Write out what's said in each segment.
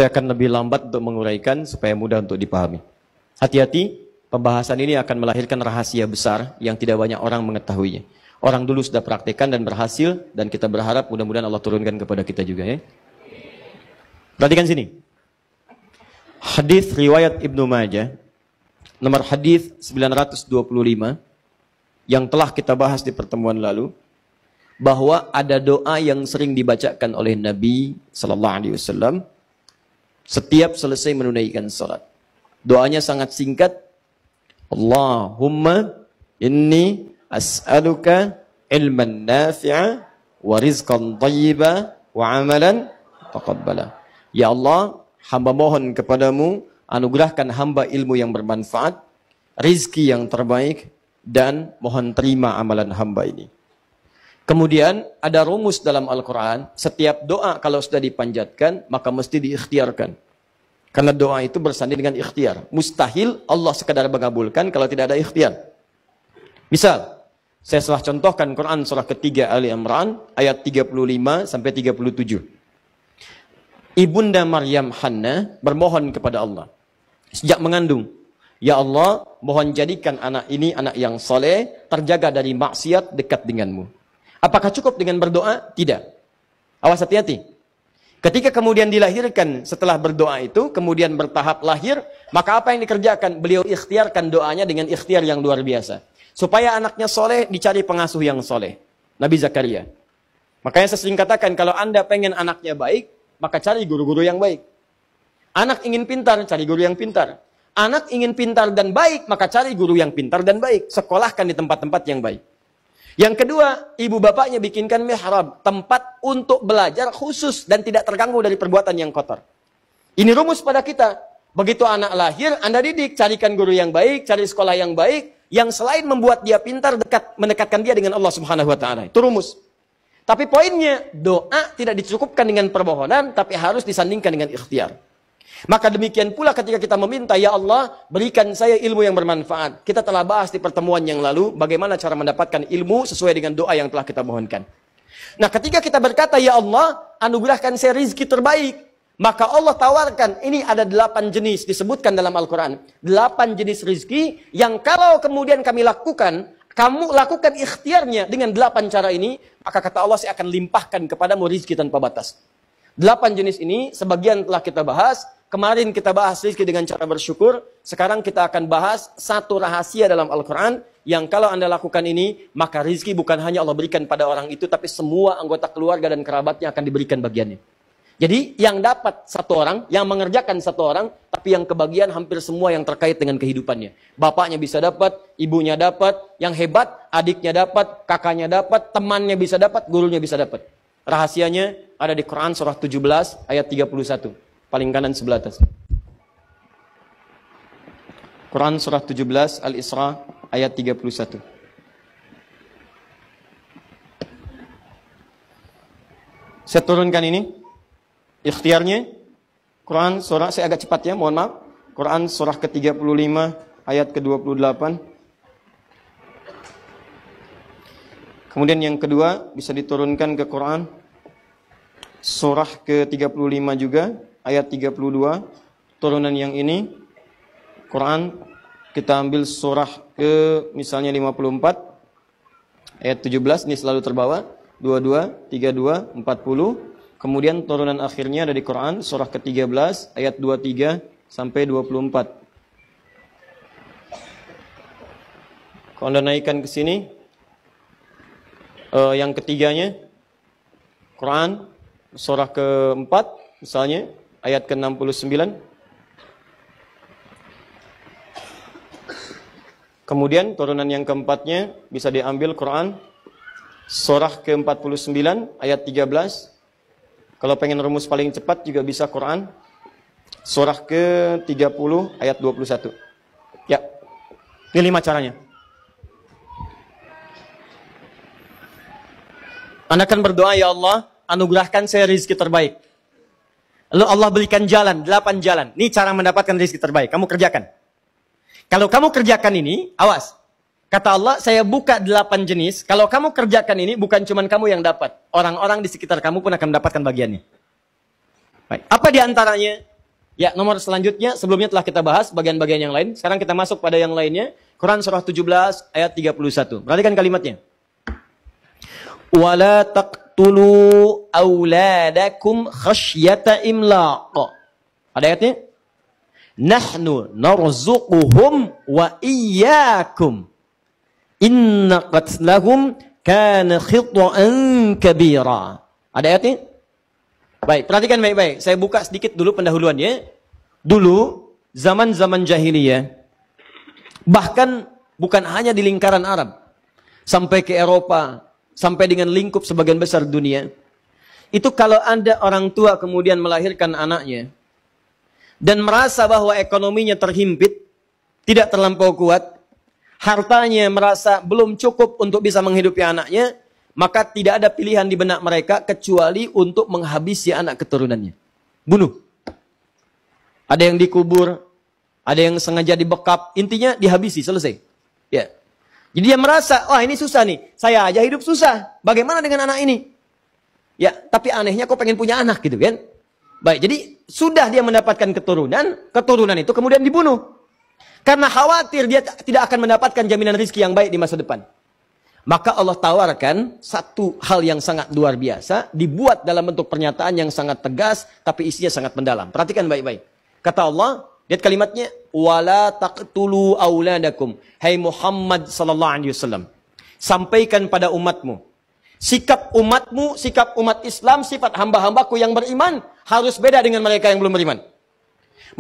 Saya akan lebih lambat untuk menguraikan supaya mudah untuk dipahami. Hati-hati, pembahasan ini akan melahirkan rahasia besar yang tidak banyak orang mengetahuinya. Orang dulu sudah praktekkan dan berhasil, dan kita berharap mudah-mudahan Allah turunkan kepada kita juga ya. Perhatikan sini. Hadis riwayat Ibnu Majah, nomor hadis 925, yang telah kita bahas di pertemuan lalu, bahwa ada doa yang sering dibacakan oleh Nabi sallallahu alaihi wasallam setiap selesai menunaikan salat. Doanya sangat singkat. Allahumma inni as'aluka ilman nafi'a wa rizqan thayyiba wa amalan taqabbala. Ya Allah, hamba mohon kepadamu, anugerahkan hamba ilmu yang bermanfaat, rizki yang terbaik, dan mohon terima amalan hamba ini. Kemudian ada rumus dalam Al-Quran, setiap doa kalau sudah dipanjatkan, maka mesti diikhtiarkan. Karena doa itu bersanding dengan ikhtiar. Mustahil Allah sekadar mengabulkan kalau tidak ada ikhtiar. Misal, saya telah contohkan Quran surah ketiga Ali Imran, ayat 35 sampai 37. Ibunda Maryam Hannah bermohon kepada Allah. Sejak mengandung, ya Allah, mohon jadikan anak ini anak yang soleh, terjaga dari maksiat, dekat denganmu. Apakah cukup dengan berdoa? Tidak. Awas, hati-hati. Ketika kemudian dilahirkan setelah berdoa itu, kemudian bertahap lahir, maka apa yang dikerjakan? Beliau ikhtiarkan doanya dengan ikhtiar yang luar biasa. Supaya anaknya soleh, dicari pengasuh yang soleh. Nabi Zakaria. Makanya saya sering katakan, kalau Anda pengen anaknya baik, maka cari guru-guru yang baik. Anak ingin pintar, cari guru yang pintar. Anak ingin pintar dan baik, maka cari guru yang pintar dan baik. Sekolahkan di tempat-tempat yang baik. Yang kedua, ibu bapaknya bikinkan mihrab, tempat untuk belajar khusus dan tidak terganggu dari perbuatan yang kotor. Ini rumus pada kita. Begitu anak lahir, Anda didik, carikan guru yang baik, cari sekolah yang baik, yang selain membuat dia pintar, mendekatkan dia dengan Allah Subhanahu wa taala. Itu rumus. Tapi poinnya, doa tidak dicukupkan dengan permohonan, tapi harus disandingkan dengan ikhtiar. Maka demikian pula ketika kita meminta, ya Allah, berikan saya ilmu yang bermanfaat. Kita telah bahas di pertemuan yang lalu, bagaimana cara mendapatkan ilmu sesuai dengan doa yang telah kita mohonkan. Nah, ketika kita berkata, ya Allah, anugerahkan saya rizki terbaik. Maka Allah tawarkan, ini ada 8 jenis disebutkan dalam Al-Quran. 8 jenis rizki yang kalau kemudian kami lakukan, kamu lakukan ikhtiarnya dengan 8 cara ini, maka kata Allah, saya akan limpahkan kepadamu rizki tanpa batas. 8 jenis ini, sebagian telah kita bahas. Kemarin kita bahas rizki dengan cara bersyukur. Sekarang kita akan bahas satu rahasia dalam Al-Quran, yang kalau Anda lakukan ini, maka rizki bukan hanya Allah berikan pada orang itu, tapi semua anggota keluarga dan kerabatnya akan diberikan bagiannya. Jadi yang dapat satu orang, yang mengerjakan satu orang, tapi yang kebagian hampir semua yang terkait dengan kehidupannya. Bapaknya bisa dapat, ibunya dapat, yang hebat, adiknya dapat, kakaknya dapat, temannya bisa dapat, gurunya bisa dapat. Rahasianya ada di Quran surah 17 ayat 31. Paling kanan sebelah atas. Quran surah 17 Al-Isra ayat 31. Saya turunkan ini. Ikhtiarnya. Quran surah, saya agak cepat ya, mohon maaf. Quran surah ke-35 ayat ke-28. Kemudian yang kedua bisa diturunkan ke Quran surah ke-35 juga. Ayat 32, turunan yang ini, Quran, kita ambil surah ke misalnya 54, ayat 17, ini selalu terbawa, 22, 32, 40, kemudian turunan akhirnya ada di Quran, surah ke-13, ayat 23 sampai 24. Kalau Anda naikkan ke sini, yang ketiganya, Quran, surah ke-4, misalnya, ayat ke-69. Kemudian turunan yang keempatnya bisa diambil Quran surah ke-49 ayat 13. Kalau pengen rumus paling cepat juga bisa Quran surah ke-30 ayat 21. Ya. Ini 5 caranya. Anda akan berdoa, ya Allah, anugerahkan saya rezeki terbaik. Lalu Allah berikan jalan, 8 jalan. Ini cara mendapatkan rezeki terbaik. Kamu kerjakan. Kalau kamu kerjakan ini, awas. Kata Allah, saya buka 8 jenis. Kalau kamu kerjakan ini, bukan cuma kamu yang dapat. Orang-orang di sekitar kamu pun akan mendapatkan bagiannya. Baik. Apa diantaranya? Ya, nomor selanjutnya, sebelumnya telah kita bahas bagian-bagian yang lain. Sekarang kita masuk pada yang lainnya. Quran surah 17 ayat 31. Perhatikan kalimatnya. Wala taqtulu auladakum khasyata imlaq. Ada ayatnya? Nahnu narzuquhum wa iyyakum. Inna qatlahum kana khita'an kabira. Ada ayatnya? Baik, perhatikan baik-baik. Saya buka sedikit dulu pendahuluannya. Dulu, zaman-zaman jahiliyah, bahkan bukan hanya di lingkaran Arab, sampai ke Eropa, sampai dengan lingkup sebagian besar dunia, itu kalau ada orang tua kemudian melahirkan anaknya, dan merasa bahwa ekonominya terhimpit, tidak terlampau kuat, hartanya merasa belum cukup untuk bisa menghidupi anaknya, maka tidak ada pilihan di benak mereka kecuali untuk menghabisi anak keturunannya. Bunuh. Ada yang dikubur, ada yang sengaja dibekap, intinya dihabisi, selesai. Ya. Jadi dia merasa, wah ini susah nih, saya aja hidup susah, bagaimana dengan anak ini? Ya, tapi anehnya kok pengen punya anak gitu kan? Baik, jadi sudah dia mendapatkan keturunan itu kemudian dibunuh. Karena khawatir dia tidak akan mendapatkan jaminan rezeki yang baik di masa depan. Maka Allah tawarkan satu hal yang sangat luar biasa, dibuat dalam bentuk pernyataan yang sangat tegas, tapi isinya sangat mendalam. Perhatikan baik-baik. Kata Allah, lihat kalimatnya, wala taqtulu auladakum. Hai Muhammad sallallahu alaihi wasallam, sampaikan pada umatmu, sikap umatmu, sikap umat Islam, sifat hamba-hambaku yang beriman harus beda dengan mereka yang belum beriman.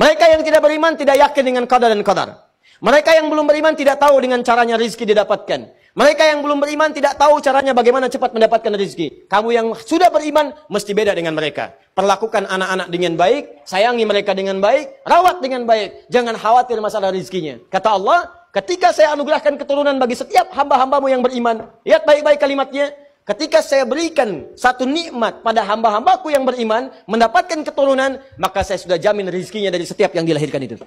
Mereka yang tidak beriman tidak yakin dengan qada dan qadar. Mereka yang belum beriman tidak tahu dengan caranya rezeki didapatkan. Mereka yang belum beriman tidak tahu caranya bagaimana cepat mendapatkan rezeki. Kamu yang sudah beriman mesti beda dengan mereka. Perlakukan anak-anak dengan baik, sayangi mereka dengan baik, rawat dengan baik. Jangan khawatir masalah rezekinya. Kata Allah, ketika saya anugerahkan keturunan bagi setiap hamba-hambamu yang beriman, lihat baik-baik kalimatnya. Ketika saya berikan satu nikmat pada hamba-hambaku yang beriman, mendapatkan keturunan, maka saya sudah jamin rezekinya dari setiap yang dilahirkan itu.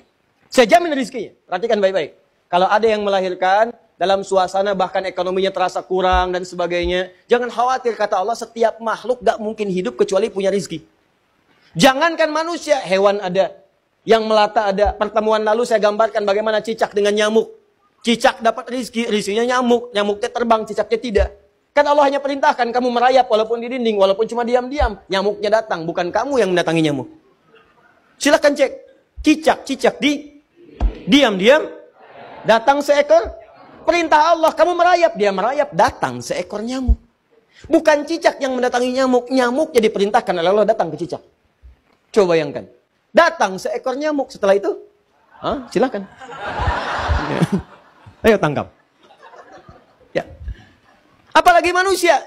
Saya jamin rezekinya. Perhatikan baik-baik. Kalau ada yang melahirkan dalam suasana bahkan ekonominya terasa kurang dan sebagainya, jangan khawatir, kata Allah, setiap makhluk gak mungkin hidup kecuali punya rezeki. Jangankan manusia, hewan ada, yang melata ada. Pertemuan lalu saya gambarkan bagaimana cicak dengan nyamuk. Cicak dapat rezeki, rezekinya nyamuk, nyamuknya terbang, cicaknya tidak. Kan Allah hanya perintahkan kamu merayap walaupun di dinding, walaupun cuma diam-diam, nyamuknya datang, bukan kamu yang mendatangi nyamuk. Silakan cek, cicak diam-diam datang seekor. Perintah Allah, kamu merayap, dia merayap, datang seekor nyamuk. Bukan cicak yang mendatangi nyamuk, nyamuknya diperintahkan oleh Allah datang ke cicak. Coba bayangkan, datang seekor nyamuk, setelah itu, silakan. Ayo tangkap. Ya. Apalagi manusia.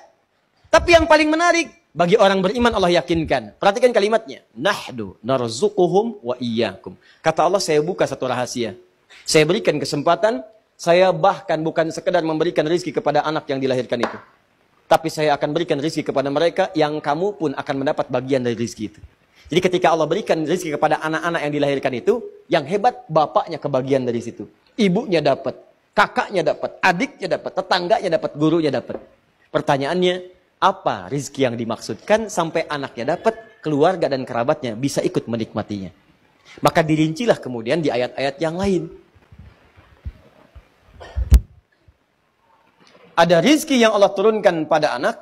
Tapi yang paling menarik, bagi orang beriman Allah yakinkan. Perhatikan kalimatnya. Nahdu narzuquhum wa iyyakum. Kata Allah, saya buka satu rahasia. Saya berikan kesempatan, saya bahkan bukan sekedar memberikan rezeki kepada anak yang dilahirkan itu. Tapi saya akan berikan rezeki kepada mereka yang kamu pun akan mendapat bagian dari rezeki itu. Jadi ketika Allah berikan rezeki kepada anak-anak yang dilahirkan itu, yang hebat bapaknya kebagian dari situ. Ibunya dapat, kakaknya dapat, adiknya dapat, tetangganya dapat, gurunya dapat. Pertanyaannya, apa rezeki yang dimaksudkan sampai anaknya dapat, keluarga dan kerabatnya bisa ikut menikmatinya. Maka dirincilah kemudian di ayat-ayat yang lain. Ada rizki yang Allah turunkan pada anak,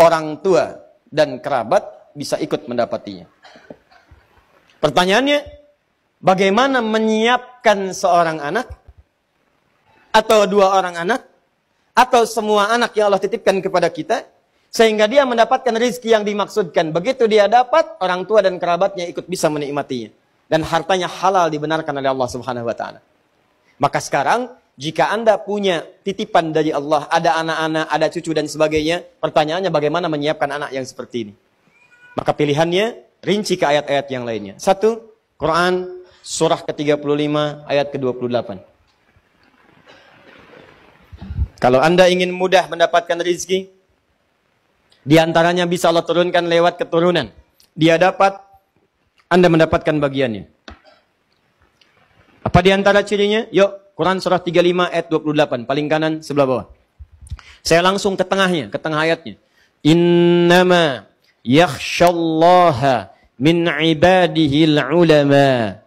orang tua dan kerabat bisa ikut mendapatinya. Pertanyaannya, bagaimana menyiapkan seorang anak, atau dua orang anak, atau semua anak yang Allah titipkan kepada kita, sehingga dia mendapatkan rizki yang dimaksudkan. Begitu dia dapat, orang tua dan kerabatnya ikut bisa menikmatinya. Dan hartanya halal dibenarkan oleh Allah Subhanahu wa Ta'ala. Maka sekarang, jika Anda punya titipan dari Allah, ada anak-anak, ada cucu dan sebagainya, pertanyaannya bagaimana menyiapkan anak yang seperti ini? Maka pilihannya, rinci ke ayat-ayat yang lainnya. 1, Quran, surah ke-35, ayat ke-28. Kalau Anda ingin mudah mendapatkan rezeki, di antaranya bisa Allah turunkan lewat keturunan. Dia dapat, Anda mendapatkan bagiannya. Apa di antara cirinya? Yuk, Quran surah 35 ayat 28, paling kanan sebelah bawah. Saya langsung ke tengahnya, ke tengah ayatnya. Innama yakhshallaha min ibadihil ulama.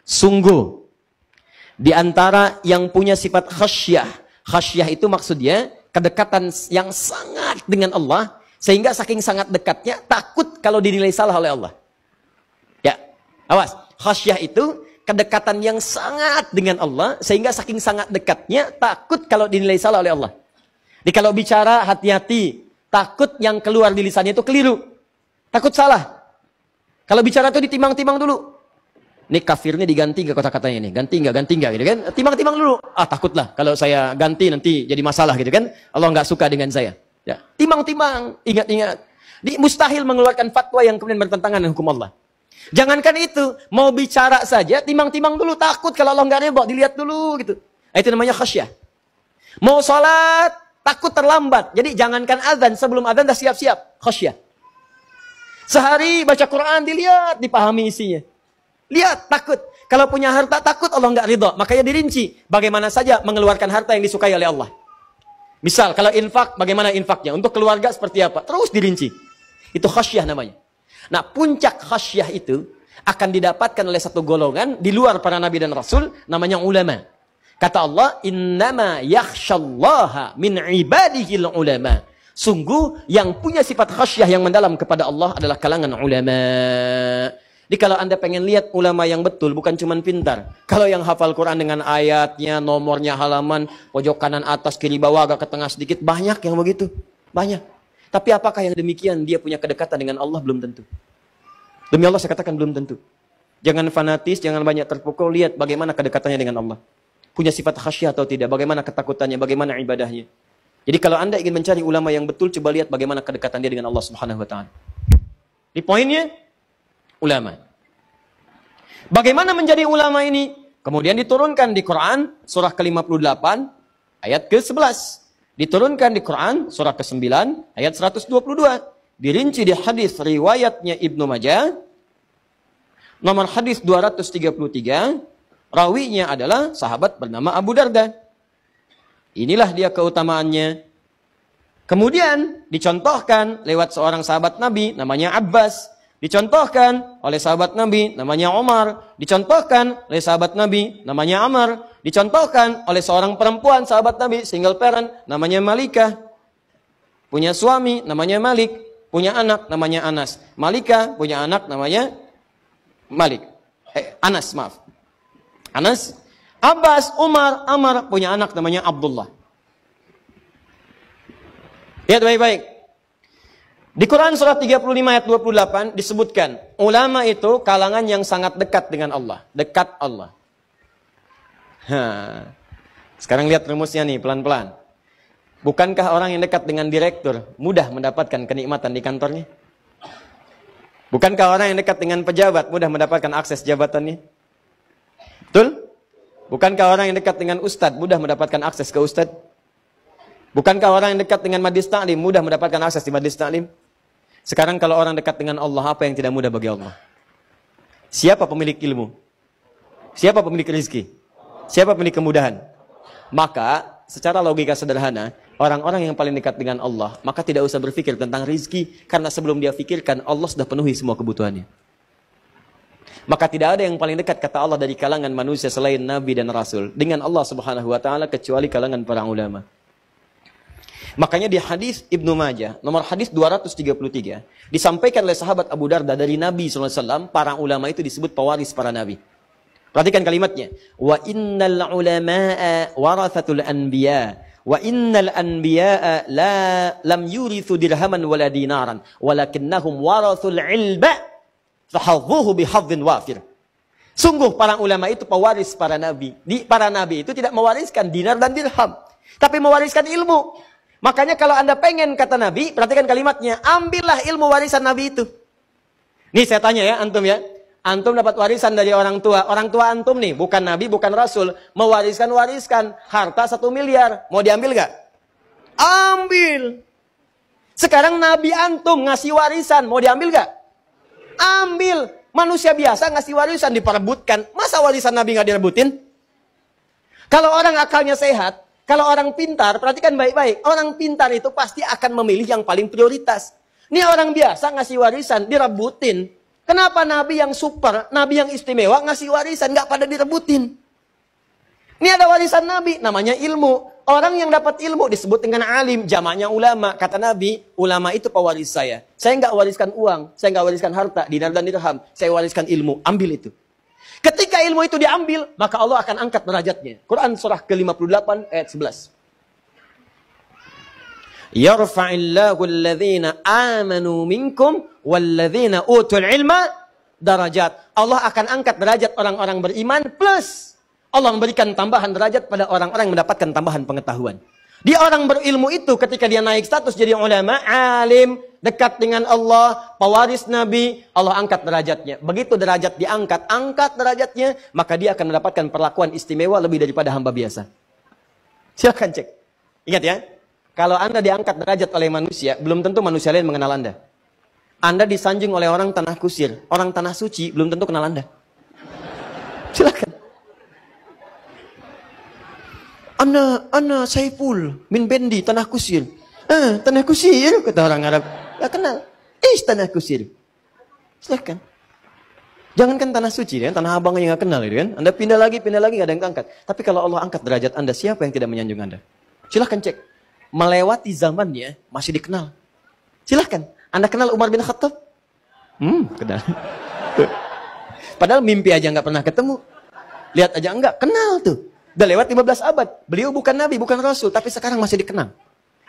Sungguh di antara yang punya sifat khasyah. Khasyah itu maksudnya kedekatan yang sangat dengan Allah, sehingga saking sangat dekatnya takut kalau dinilai salah oleh Allah. Ya, awas. Khasyah itu kedekatan yang sangat dengan Allah, sehingga saking sangat dekatnya takut kalau dinilai salah oleh Allah. Jadi kalau bicara hati-hati, takut yang keluar di lisannya itu keliru. Takut salah. Kalau bicara itu ditimbang-timbang dulu. Ini kafirnya diganti nggak kata-katanya ini? Ganti nggak gitu kan? Timbang-timbang dulu. Ah takutlah kalau saya ganti nanti jadi masalah gitu kan? Allah nggak suka dengan saya. Ya, timbang-timbang, ingat-ingat. Mustahil mengeluarkan fatwa yang kemudian bertentangan dengan hukum Allah. Jangankan itu, mau bicara saja timbang-timbang dulu, takut kalau Allah nggak ridho, dilihat dulu gitu. Nah, itu namanya khasyah. Mau sholat, takut terlambat. Jadi jangankan azan, sebelum azan dah siap-siap, khasyah. Sehari baca Quran dilihat, dipahami isinya. Lihat, takut. Kalau punya harta, takut Allah nggak ridho. Makanya dirinci. Bagaimana saja mengeluarkan harta yang disukai oleh Allah. Misal, kalau infak, bagaimana infaknya? Untuk keluarga seperti apa? Terus dirinci. Itu khasyah namanya. Nah, puncak khasyah itu akan didapatkan oleh satu golongan di luar para nabi dan rasul, namanya ulama. Kata Allah, innama yakhshallaha min ibadihil ulama. Sungguh, yang punya sifat khasyah yang mendalam kepada Allah adalah kalangan ulama. Jadi kalau Anda pengen lihat ulama yang betul, bukan cuma pintar. Kalau yang hafal Quran dengan ayatnya, nomornya, halaman, pojok kanan atas, kiri bawah, agak ke tengah sedikit, banyak yang begitu. Banyak. Tapi apakah yang demikian dia punya kedekatan dengan Allah? Belum tentu. Demi Allah saya katakan belum tentu. Jangan fanatis, jangan banyak terpukul, lihat bagaimana kedekatannya dengan Allah. Punya sifat khasyah atau tidak, bagaimana ketakutannya, bagaimana ibadahnya. Jadi kalau Anda ingin mencari ulama yang betul, coba lihat bagaimana kedekatan dia dengan Allah Subhanahu wa taala. Di poinnya ulama. Bagaimana menjadi ulama ini? Kemudian diturunkan di Quran surah ke-58 ayat ke-11. Diturunkan di Quran surah ke-9 ayat 122. Dirinci di hadis riwayatnya Ibnu Majah nomor hadis 233. Rawinya adalah sahabat bernama Abu Darda. Inilah dia keutamaannya. Kemudian dicontohkan lewat seorang sahabat Nabi namanya Abbas. Dicontohkan oleh sahabat Nabi namanya Umar. Dicontohkan oleh sahabat Nabi namanya Amr. Dicontohkan oleh seorang perempuan sahabat Nabi, single parent, namanya Malikah. Punya suami namanya Malik. Punya anak namanya Anas. Malikah punya anak namanya Malik. Anas, maaf. Anas. Abbas, Umar, Amr punya anak namanya Abdullah. Lihat baik-baik. Di Quran surah 35 ayat 28 disebutkan, ulama itu kalangan yang sangat dekat dengan Allah. Dekat Allah. Sekarang lihat rumusnya nih, pelan-pelan. Bukankah orang yang dekat dengan direktur mudah mendapatkan kenikmatan di kantornya? Bukankah orang yang dekat dengan pejabat mudah mendapatkan akses jabatannya? Betul? Bukankah orang yang dekat dengan ustadz mudah mendapatkan akses ke ustadz? Bukankah orang yang dekat dengan majlis ta'lim mudah mendapatkan akses di majlis ta'lim? Sekarang kalau orang dekat dengan Allah, apa yang tidak mudah bagi Allah? Siapa pemilik ilmu? Siapa pemilik rezeki? Siapa pemilik kemudahan? Maka secara logika sederhana, orang-orang yang paling dekat dengan Allah, maka tidak usah berpikir tentang rezeki, karena sebelum dia pikirkan, Allah sudah penuhi semua kebutuhannya. Maka tidak ada yang paling dekat, kata Allah, dari kalangan manusia selain Nabi dan Rasul dengan Allah Subhanahu wa taala kecuali kalangan para ulama. Makanya di hadis Ibnu Majah nomor hadis 233 disampaikan oleh sahabat Abu Darda dari Nabi SAW, para ulama itu disebut pewaris para nabi. Perhatikan kalimatnya, wa innal ulama'a warathatul anbiya wa innal anbiya'a lam yurithu dirhaman wala dinaran walakinnahum warathul ilma fahadhuhu bihadhin wafir. Sungguh para ulama itu pewaris para nabi. Para nabi itu tidak mewariskan dinar dan dirham, tapi mewariskan ilmu. Makanya kalau Anda pengen, kata Nabi, perhatikan kalimatnya, ambillah ilmu warisan Nabi itu. Nih saya tanya ya, antum ya. Antum dapat warisan dari orang tua. Orang tua antum nih, bukan Nabi, bukan Rasul. Mewariskan harta 1 miliar. Mau diambil gak? Ambil. Sekarang Nabi antum ngasih warisan. Mau diambil gak? Ambil. Manusia biasa ngasih warisan diperebutkan. Masa warisan Nabi gak direbutin? Kalau orang akalnya sehat, kalau orang pintar, perhatikan baik-baik. Orang pintar itu pasti akan memilih yang paling prioritas. Ini orang biasa ngasih warisan, direbutin. Kenapa Nabi yang super, Nabi yang istimewa ngasih warisan, nggak pada direbutin? Ini ada warisan Nabi, namanya ilmu. Orang yang dapat ilmu disebut dengan alim, jamaknya ulama. Kata Nabi, ulama itu pewaris saya. Saya nggak wariskan uang, saya nggak wariskan harta, dinar dan dirham. Saya wariskan ilmu, ambil itu. Ketika ilmu itu diambil, maka Allah akan angkat derajatnya. Quran surah ke-58 ayat 11. Yarfa'illahu alladhina amanu minkum walladhina utul ilma darajat. Allah akan angkat derajat orang-orang beriman plus Allah memberikan tambahan derajat pada orang-orang yang mendapatkan tambahan pengetahuan. Dia orang berilmu itu ketika dia naik status jadi ulama, alim, dekat dengan Allah, pewaris Nabi, Allah angkat derajatnya. Begitu derajat diangkat, angkat derajatnya, maka dia akan mendapatkan perlakuan istimewa lebih daripada hamba biasa. Silakan cek. Ingat ya, kalau Anda diangkat derajat oleh manusia, belum tentu manusia lain mengenal Anda. Anda disanjung oleh orang tanah kusir, orang tanah suci, belum tentu kenal Anda. Silakan. Ana Saiful bin Bendi tanah kusir. Tanah kusir kata orang Arab. Gak kenal. Tanah kusir. Silakan. Jangankan tanah suci ya, tanah abang yang gak kenal itu kan. Anda pindah lagi gak ada yang angkat. Tapi kalau Allah angkat derajat Anda, siapa yang tidak menyanjung Anda? Silakan cek. Melewati zamannya masih dikenal. Silakan. Anda kenal Umar bin Khattab? Kenal. Padahal mimpi aja nggak pernah ketemu. Lihat aja enggak, kenal tuh. Udah lewat 15 abad. Beliau bukan nabi, bukan rasul, tapi sekarang masih dikenal.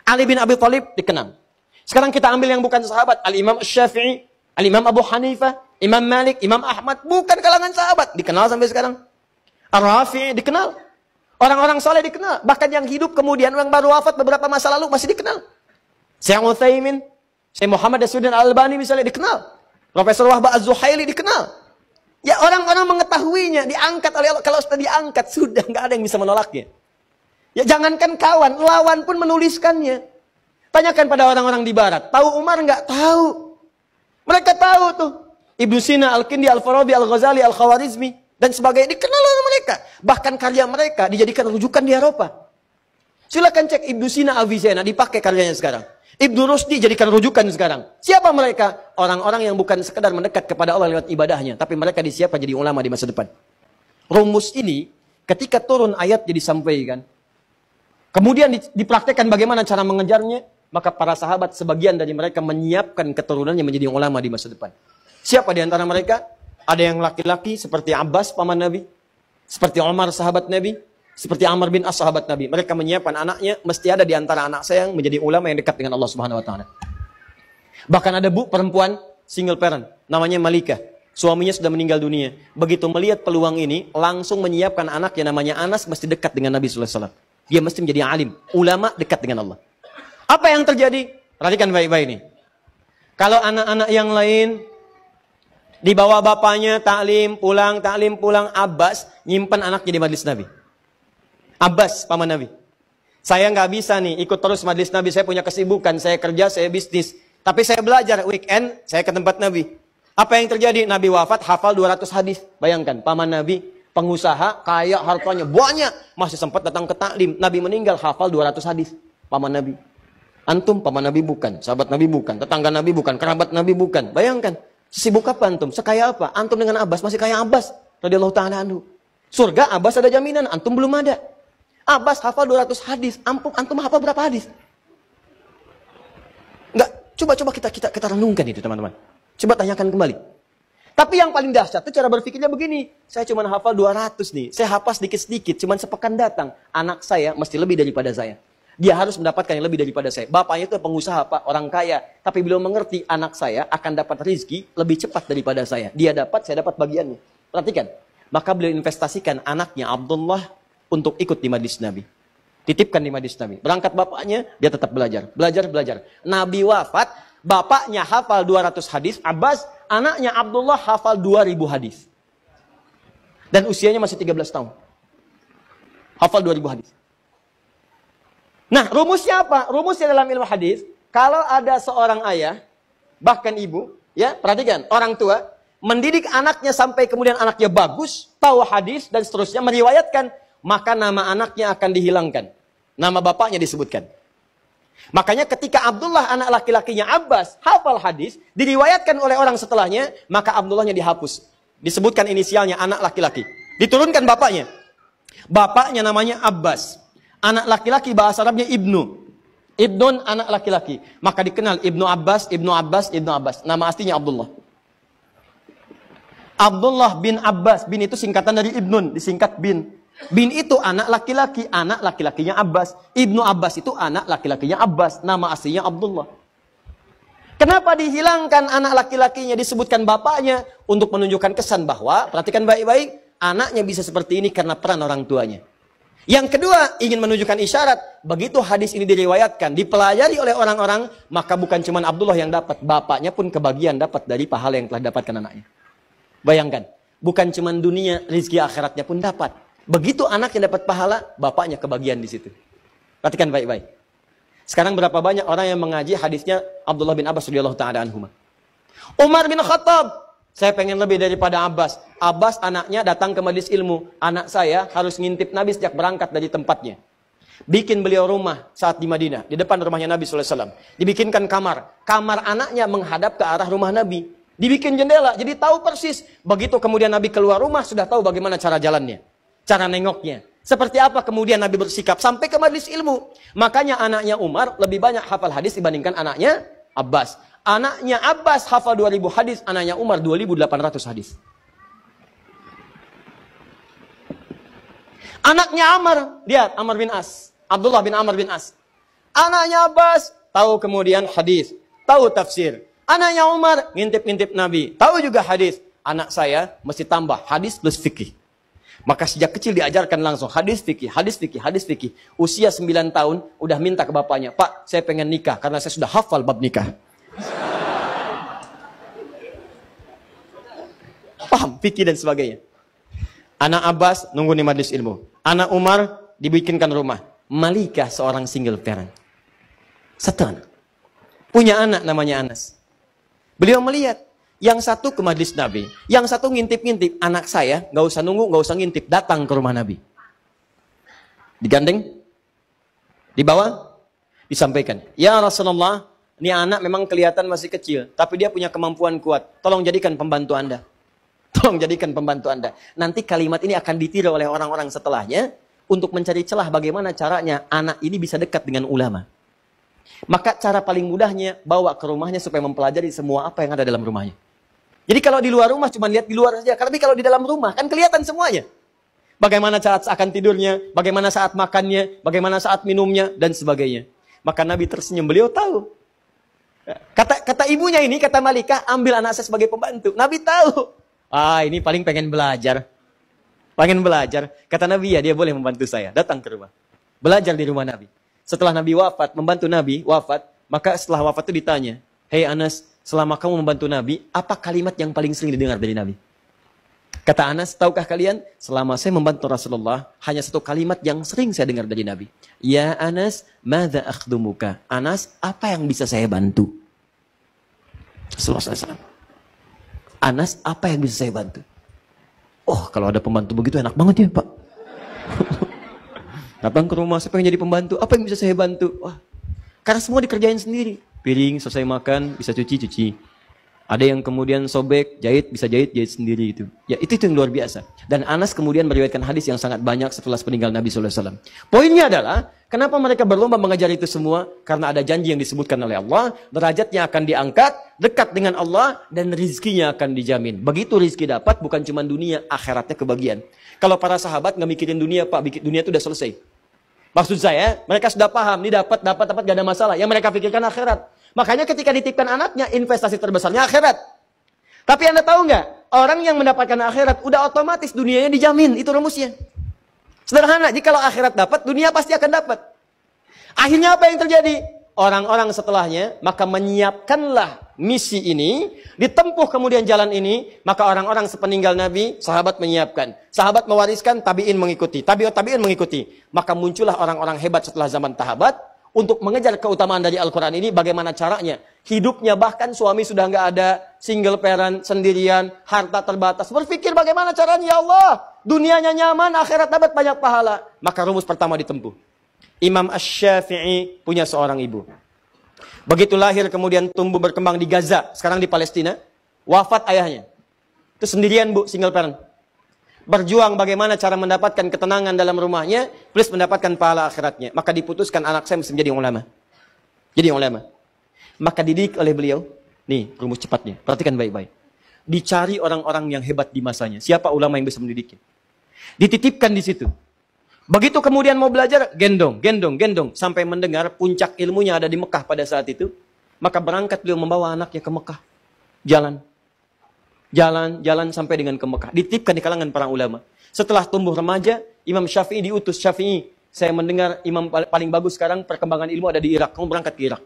Ali bin Abi Thalib dikenal. Sekarang kita ambil yang bukan sahabat, Al-Imam Syafi'i, Al-Imam Abu Hanifah, Imam Malik, Imam Ahmad, bukan kalangan sahabat, dikenal sampai sekarang. Ar-Rafi'i dikenal. Orang-orang soleh dikenal. Bahkan yang hidup kemudian, yang baru wafat beberapa masa lalu masih dikenal. Syekh Utsaimin, Syekh Muhammad Nasiruddin Al-Albani misalnya dikenal. Profesor Wahbah Az-Zuhaili dikenal. Ya orang-orang mengetahuinya, diangkat oleh Allah. Kalau sudah diangkat, sudah nggak ada yang bisa menolaknya. Ya jangankan kawan, lawan pun menuliskannya. Tanyakan pada orang-orang di barat. Tahu Umar nggak? Tahu. Mereka tahu tuh. Ibnu Sina, Al-Kindi, Al-Farabi, Al-Ghazali, Al-Khawarizmi. Dan sebagainya dikenal oleh mereka. Bahkan karya mereka dijadikan rujukan di Eropa. Silakan cek Ibnu Sina, Avicenna, dipakai karyanya sekarang. Ibnu Rusdi jadikan rujukan sekarang. Siapa mereka? Orang-orang yang bukan sekedar mendekat kepada Allah lewat ibadahnya, tapi mereka disiapkan jadi ulama di masa depan. Rumus ini ketika turun ayat jadi sampaikan. Kemudian dipraktekkan bagaimana cara mengejarnya, maka para sahabat sebagian dari mereka menyiapkan keturunannya menjadi ulama di masa depan. Siapa di antara mereka? Ada yang laki-laki seperti Abbas paman Nabi, seperti Umar sahabat Nabi, seperti Amr bin As sahabat Nabi. Mereka menyiapkan anaknya, mesti ada di antara anak saya yang menjadi ulama yang dekat dengan Allah Subhanahu wa taala. Bahkan ada perempuan single parent, namanya Malika. Suaminya sudah meninggal dunia. Begitu melihat peluang ini, langsung menyiapkan anaknya namanya Anas mesti dekat dengan Nabi sallallahu alaihi wasallam. Dia mesti menjadi alim, ulama dekat dengan Allah. Apa yang terjadi? Perhatikan baik-baik ini. Kalau anak-anak yang lain dibawa bapaknya taklim pulang, Abbas nyimpan anaknya di majelis Nabi. Abbas, paman Nabi. Saya nggak bisa nih ikut terus majelis Nabi. Saya punya kesibukan, saya kerja, saya bisnis. Tapi saya belajar, weekend saya ke tempat Nabi. Apa yang terjadi? Nabi wafat, hafal 200 hadis. Bayangkan, paman Nabi, pengusaha, kaya, hartanya banyak. Masih sempat datang ke taklim. Nabi meninggal, hafal 200 hadis. Paman Nabi. Antum, paman Nabi bukan. Sahabat Nabi bukan. Tetangga Nabi bukan. Kerabat Nabi bukan. Bayangkan, sibuk apa antum? Sekaya apa? Antum dengan Abbas, masih kaya Abbas. Radhiyallahu ta'ala anhu. Surga, Abbas ada jaminan. Antum belum ada. Abbas hafal 200 hadis. Antum hafal berapa hadis? Enggak, coba kita renungkan itu teman-teman. Coba tanyakan kembali. Tapi yang paling dahsyat itu cara berpikirnya begini. Saya cuma hafal 200 nih. Saya hafal sedikit-sedikit, cuma sepekan datang. Anak saya mesti lebih daripada saya. Dia harus mendapatkan yang lebih daripada saya. Bapaknya itu pengusaha, Pak, orang kaya. Tapi belum mengerti anak saya akan dapat rezeki lebih cepat daripada saya. Dia dapat, saya dapat bagiannya. Perhatikan. Maka beliau investasikan anaknya Abdullah untuk ikut di majlis Nabi. Titipkan di majlis Nabi. Berangkat bapaknya, dia tetap belajar. Belajar. Nabi wafat, bapaknya hafal 200 hadis. Abbas, anaknya Abdullah hafal 2000 hadis. Dan usianya masih 13 tahun. Hafal 2000 hadis. Nah, rumusnya apa? Rumusnya dalam ilmu hadis, kalau ada seorang ayah, bahkan ibu, ya, perhatikan, orang tua, mendidik anaknya sampai kemudian anaknya bagus, tahu hadis, dan seterusnya, meriwayatkan, maka nama anaknya akan dihilangkan. Nama bapaknya disebutkan. Makanya ketika Abdullah anak laki-lakinya Abbas hafal hadis, diriwayatkan oleh orang setelahnya, maka Abdullahnya dihapus. Disebutkan inisialnya anak laki-laki. Diturunkan bapaknya. Bapaknya namanya Abbas. Anak laki-laki bahasa Arabnya Ibnu. Ibnun anak laki-laki. Maka dikenal Ibnu Abbas, Ibnu Abbas, Ibnu Abbas. Nama aslinya Abdullah. Abdullah bin Abbas. Bin itu singkatan dari Ibnun. Disingkat bin. Bin itu anak laki-laki. Anak laki-lakinya Abbas. Ibnu Abbas itu anak laki-lakinya Abbas. Nama aslinya Abdullah. Kenapa dihilangkan anak laki-lakinya, disebutkan bapaknya? Untuk menunjukkan kesan bahwa, perhatikan baik-baik, anaknya bisa seperti ini karena peran orang tuanya. Yang kedua, ingin menunjukkan isyarat, begitu hadis ini diriwayatkan, dipelajari oleh orang-orang, maka bukan cuma Abdullah yang dapat, bapaknya pun kebagian dapat dari pahala yang telah dapatkan anaknya. Bayangkan, bukan cuma dunia, rezeki akhiratnya pun dapat. Begitu anaknya dapat pahala, bapaknya kebagian di situ. Perhatikan baik-baik. Sekarang berapa banyak orang yang mengaji hadisnya Abdullah bin Abbas radhiyallahu ta'ala anhuma. Umar bin Khattab, saya pengen lebih daripada Abbas. Abbas anaknya datang ke majelis ilmu. Anak saya harus ngintip Nabi sejak berangkat dari tempatnya. Bikin beliau rumah saat di Madinah. Di depan rumahnya Nabi SAW. Dibikinkan kamar. Kamar anaknya menghadap ke arah rumah Nabi. Dibikin jendela. Jadi tahu persis. Begitu kemudian Nabi keluar rumah, sudah tahu bagaimana cara jalannya. Cara nengoknya. Seperti apa kemudian Nabi bersikap. Sampai ke majelis ilmu. Makanya anaknya Umar lebih banyak hafal hadis dibandingkan anaknya Abbas. Anaknya Abbas hafal 2000 hadis, anaknya Umar 2800 hadis. Anaknya Amr, lihat Amr bin As, Abdullah bin Amr bin As. Anaknya Abbas tahu kemudian hadis, tahu tafsir. Anaknya Umar ngintip-ngintip Nabi, tahu juga hadis. Anak saya mesti tambah hadis plus fikih. Maka sejak kecil diajarkan langsung hadis fikih, hadis fikih, hadis fikih. Usia 9 tahun udah minta ke bapaknya, "Pak, saya pengen nikah karena saya sudah hafal bab nikah." Paham, fikih dan sebagainya. Anak Abbas nunggu di majelis ilmu. Anak Umar dibikinkan rumah. Malikah seorang single parent. Satu anak. Punya anak namanya Anas. Beliau melihat. Yang satu ke majelis Nabi. Yang satu ngintip-ngintip. Anak saya nggak usah nunggu, nggak usah ngintip. Datang ke rumah Nabi. Digandeng. Dibawa. Disampaikan. Ya Rasulullah. Ini anak memang kelihatan masih kecil. Tapi dia punya kemampuan kuat. Tolong jadikan pembantu Anda. Tolong jadikan pembantu Anda. Nanti kalimat ini akan ditiru oleh orang-orang setelahnya. Untuk mencari celah bagaimana caranya anak ini bisa dekat dengan ulama. Maka cara paling mudahnya bawa ke rumahnya supaya mempelajari semua apa yang ada dalam rumahnya. Jadi kalau di luar rumah cuma lihat di luar saja. Tapi kalau di dalam rumah kan kelihatan semuanya. Bagaimana saat akan tidurnya. Bagaimana saat makannya. Bagaimana saat minumnya. Dan sebagainya. Maka Nabi tersenyum. Beliau tahu. Kata ibunya ini, kata Malikah, ambil anak saya sebagai pembantu. Nabi tahu. Ini paling pengen belajar. Pengen belajar. Kata Nabi, ya dia boleh membantu saya. Datang ke rumah. Belajar di rumah Nabi. Setelah Nabi wafat, membantu Nabi wafat, maka setelah wafat itu ditanya, "Hei Anas, selama kamu membantu Nabi, apa kalimat yang paling sering didengar dari Nabi?" Kata Anas, "Tahukah kalian, selama saya membantu Rasulullah, hanya satu kalimat yang sering saya dengar dari Nabi. Ya Anas, madza akhdumuka?" Anas, apa yang bisa saya bantu? Rasulullah SAW. Anas, apa yang bisa saya bantu? Oh, kalau ada pembantu begitu enak banget ya, Pak. Datang ke rumah, saya pengen jadi pembantu. Apa yang bisa saya bantu? Wah, karena semua dikerjain sendiri. Piring, selesai makan, bisa cuci. Ada yang kemudian sobek, jahit, bisa jahit sendiri itu. Ya, itu yang luar biasa. Dan Anas kemudian meriwayatkan hadis yang sangat banyak setelah peninggal Nabi SAW. Poinnya adalah, kenapa mereka berlomba mengejar itu semua? Karena ada janji yang disebutkan oleh Allah, derajatnya akan diangkat, dekat dengan Allah, dan rizkinya akan dijamin. Begitu rizki dapat, bukan cuma dunia, akhiratnya kebagian. Kalau para sahabat nggak mikirin dunia, Pak, dunia itu udah selesai. Maksud saya, mereka sudah paham, ini dapat, gak ada masalah. Yang mereka pikirkan akhirat. Makanya ketika dititipkan anaknya, investasi terbesarnya akhirat. Tapi Anda tahu nggak? Orang yang mendapatkan akhirat, udah otomatis dunianya dijamin. Itu rumusnya. Sederhana, jika akhirat dapat, dunia pasti akan dapat. Akhirnya apa yang terjadi? Orang-orang setelahnya, maka menyiapkanlah misi ini, ditempuh kemudian jalan ini, maka orang-orang sepeninggal Nabi, sahabat menyiapkan. Sahabat mewariskan, tabi'in mengikuti. Tabi'in mengikuti. Maka muncullah orang-orang hebat setelah zaman sahabat, untuk mengejar keutamaan dari Al-Quran ini, bagaimana caranya? Hidupnya bahkan suami sudah nggak ada, single parent, sendirian, harta terbatas. Berpikir bagaimana caranya, ya Allah, dunianya nyaman, akhirat dapat banyak pahala. Maka rumus pertama ditempuh. Imam Asy-Syafi'i punya seorang ibu. Begitu lahir kemudian tumbuh berkembang di Gaza, sekarang di Palestina, wafat ayahnya. Itu sendirian bu, single parent. Berjuang bagaimana cara mendapatkan ketenangan dalam rumahnya, plus mendapatkan pahala akhiratnya. Maka diputuskan anak saya mesti menjadi ulama. Jadi ulama. Maka dididik oleh beliau. Nih, rumus cepatnya. Perhatikan baik-baik. Dicari orang-orang yang hebat di masanya. Siapa ulama yang bisa mendidiknya? Dititipkan di situ. Begitu kemudian mau belajar, gendong. Sampai mendengar puncak ilmunya ada di Mekah pada saat itu. Maka berangkat beliau membawa anaknya ke Mekah. Jalan sampai dengan ke Mekah. Dititipkan di kalangan para ulama. Setelah tumbuh remaja, Imam Syafi'i diutus. Syafi'i, saya mendengar imam paling bagus sekarang perkembangan ilmu ada di Irak. Kamu berangkat ke Irak.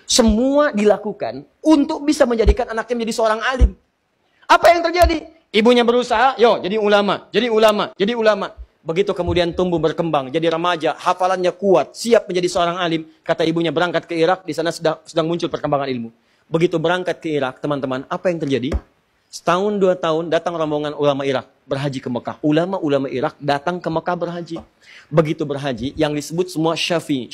Semua dilakukan untuk bisa menjadikan anaknya menjadi seorang alim. Apa yang terjadi? Ibunya berusaha, jadi ulama. Begitu kemudian tumbuh berkembang, jadi remaja, hafalannya kuat, siap menjadi seorang alim. Kata ibunya berangkat ke Irak, di sana sedang muncul perkembangan ilmu. Begitu berangkat ke Irak, teman-teman, apa yang terjadi? Setahun, 2 tahun, datang rombongan ulama Irak, berhaji ke Mekah. Ulama-ulama Irak datang ke Mekah berhaji. Begitu berhaji, yang disebut semua Syafi'i.